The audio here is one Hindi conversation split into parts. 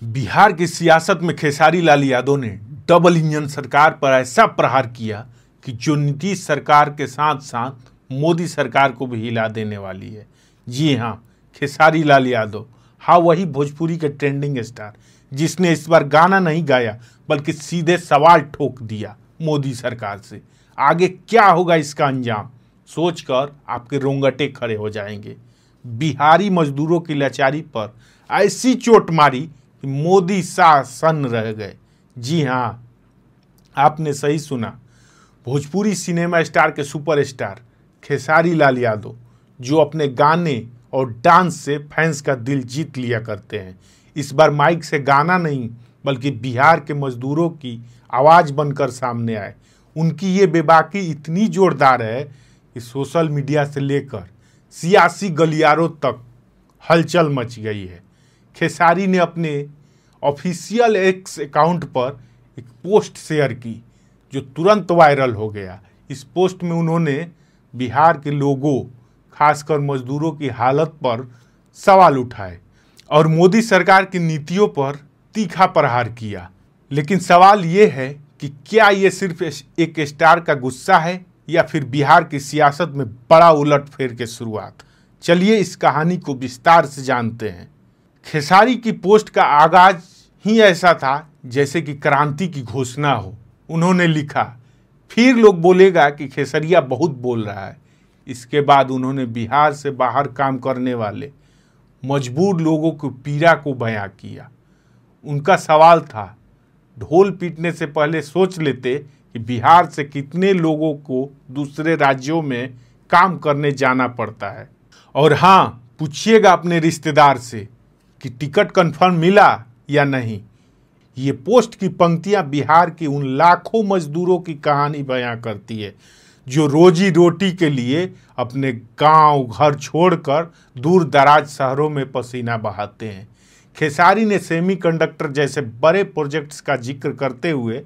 बिहार की सियासत में खेसारी लाल यादव ने डबल इंजन सरकार पर ऐसा प्रहार किया कि जो नीतीश सरकार के साथ साथ मोदी सरकार को भी हिला देने वाली है। जी हाँ, खेसारी लाल यादव, हाँ वही भोजपुरी के ट्रेंडिंग स्टार जिसने इस बार गाना नहीं गाया बल्कि सीधे सवाल ठोक दिया मोदी सरकार से। आगे क्या होगा इसका अंजाम सोचकर आपके रोंगटे खड़े हो जाएंगे। बिहारी मजदूरों की लाचारी पर ऐसी चोट मारी कि मोदी शाह सन्न रह गए। जी हाँ, आपने सही सुना, भोजपुरी सिनेमा स्टार के सुपरस्टार खेसारी लाल यादव, जो अपने गाने और डांस से फैंस का दिल जीत लिया करते हैं, इस बार माइक से गाना नहीं बल्कि बिहार के मजदूरों की आवाज़ बनकर सामने आए। उनकी ये बेबाकी इतनी जोरदार है कि सोशल मीडिया से लेकर सियासी गलियारों तक हलचल मच गई है। खेसारी ने अपने ऑफिशियल एक्स अकाउंट पर एक पोस्ट शेयर की जो तुरंत वायरल हो गया। इस पोस्ट में उन्होंने बिहार के लोगों, खासकर मजदूरों की हालत पर सवाल उठाए और मोदी सरकार की नीतियों पर तीखा प्रहार किया। लेकिन सवाल ये है कि क्या ये सिर्फ एक स्टार का गुस्सा है या फिर बिहार की सियासत में बड़ा उलटफेर की शुरुआत। चलिए इस कहानी को विस्तार से जानते हैं। खेसारी की पोस्ट का आगाज ही ऐसा था जैसे कि क्रांति की घोषणा हो। उन्होंने लिखा, फिर लोग बोलेगा कि खेसरिया बहुत बोल रहा है। इसके बाद उन्होंने बिहार से बाहर काम करने वाले मजबूर लोगों की पीड़ा को बयां किया। उनका सवाल था, ढोल पीटने से पहले सोच लेते कि बिहार से कितने लोगों को दूसरे राज्यों में काम करने जाना पड़ता है। और हाँ, पूछिएगा अपने रिश्तेदार से कि टिकट कंफर्म मिला या नहीं। ये पोस्ट की पंक्तियां बिहार की उन लाखों मजदूरों की कहानी बयां करती है जो रोजी रोटी के लिए अपने गांव घर छोड़कर दूर दराज शहरों में पसीना बहाते हैं। खेसारी ने सेमीकंडक्टर जैसे बड़े प्रोजेक्ट्स का जिक्र करते हुए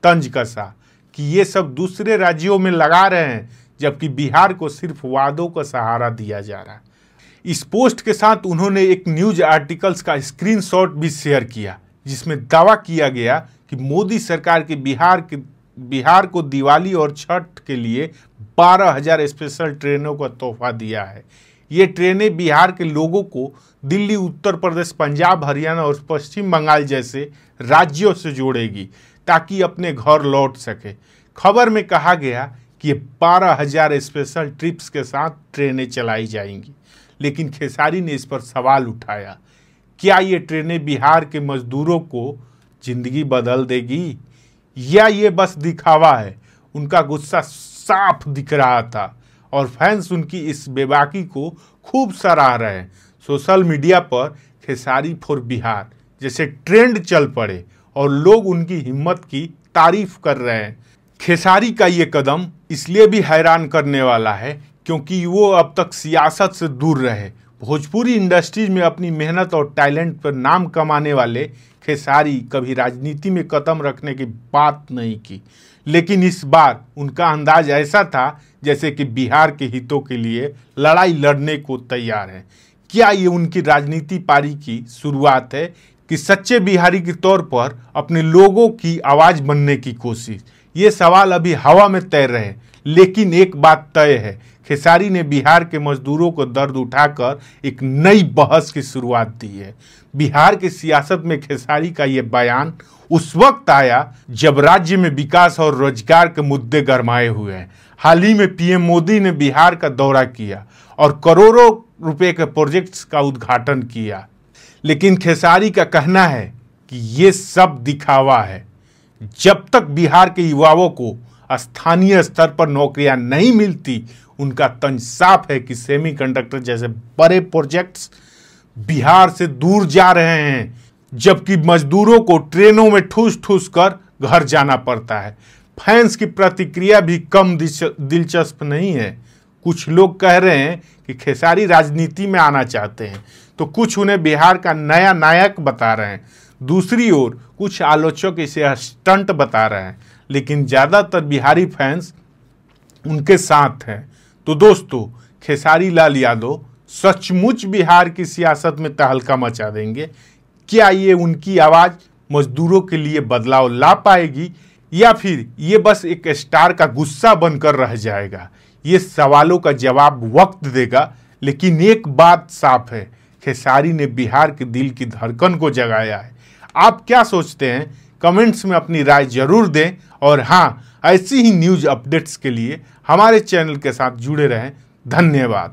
तंज कसा कि ये सब दूसरे राज्यों में लगा रहे हैं जबकि बिहार को सिर्फ वादों का सहारा दिया जा रहा है। इस पोस्ट के साथ उन्होंने एक न्यूज आर्टिकल्स का स्क्रीनशॉट भी शेयर किया जिसमें दावा किया गया कि मोदी सरकार की बिहार को दिवाली और छठ के लिए 12,000 स्पेशल ट्रेनों का तोहफा दिया है। ये ट्रेनें बिहार के लोगों को दिल्ली, उत्तर प्रदेश, पंजाब, हरियाणा और पश्चिम बंगाल जैसे राज्यों से जोड़ेगी ताकि अपने घर लौट सके। खबर में कहा गया कि ये 12,000 स्पेशल ट्रिप्स के साथ ट्रेनें चलाई जाएंगी। लेकिन खेसारी ने इस पर सवाल उठाया, क्या ये ट्रेनें बिहार के मजदूरों को जिंदगी बदल देगी या ये बस दिखावा है? उनका गुस्सा साफ दिख रहा था और फैंस उनकी इस बेबाकी को खूब सराह रहे हैं। सोशल मीडिया पर खेसारी फॉर बिहार जैसे ट्रेंड चल पड़े और लोग उनकी हिम्मत की तारीफ कर रहे हैं। खेसारी का ये कदम इसलिए भी हैरान करने वाला है क्योंकि वो अब तक सियासत से दूर रहे। भोजपुरी इंडस्ट्रीज में अपनी मेहनत और टैलेंट पर नाम कमाने वाले खेसारी कभी राजनीति में कदम रखने की बात नहीं की। लेकिन इस बार उनका अंदाज ऐसा था जैसे कि बिहार के हितों के लिए लड़ाई लड़ने को तैयार है। क्या ये उनकी राजनीति पारी की शुरुआत है कि सच्चे बिहारी के तौर पर अपने लोगों की आवाज़ बनने की कोशिश? ये सवाल अभी हवा में तैर रहे। लेकिन एक बात तय है, खेसारी ने बिहार के मजदूरों को दर्द उठाकर एक नई बहस की शुरुआत दी है। बिहार की सियासत में खेसारी का ये बयान उस वक्त आया जब राज्य में विकास और रोजगार के मुद्दे गरमाए हुए हैं। हाल ही में पीएम मोदी ने बिहार का दौरा किया और करोड़ों रुपए के प्रोजेक्ट्स का उद्घाटन किया। लेकिन खेसारी का कहना है कि ये सब दिखावा है। जब तक बिहार के युवाओं को स्थानीय स्तर पर नौकरियां नहीं मिलती, उनका तंज साफ है कि सेमीकंडक्टर जैसे बड़े प्रोजेक्ट्स बिहार से दूर जा रहे हैं जबकि मजदूरों को ट्रेनों में ठूस ठूस कर घर जाना पड़ता है। फैंस की प्रतिक्रिया भी कम दिलचस्प नहीं है। कुछ लोग कह रहे हैं कि खेसारी राजनीति में आना चाहते हैं तो कुछ उन्हें बिहार का नया नायक बता रहे हैं। दूसरी ओर कुछ आलोचक इसे स्टंट बता रहे हैं। लेकिन ज़्यादातर बिहारी फैंस उनके साथ हैं। तो दोस्तों, खेसारी लाल यादव सचमुच बिहार की सियासत में तहलका मचा देंगे। क्या ये उनकी आवाज़ मजदूरों के लिए बदलाव ला पाएगी या फिर ये बस एक स्टार का गुस्सा बनकर रह जाएगा? ये सवालों का जवाब वक्त देगा। लेकिन एक बात साफ है, खेसारी ने बिहार के दिल की धड़कन को जगाया है। आप क्या सोचते हैं? कमेंट्स में अपनी राय जरूर दें। और हाँ, ऐसी ही न्यूज़ अपडेट्स के लिए हमारे चैनल के साथ जुड़े रहें। धन्यवाद।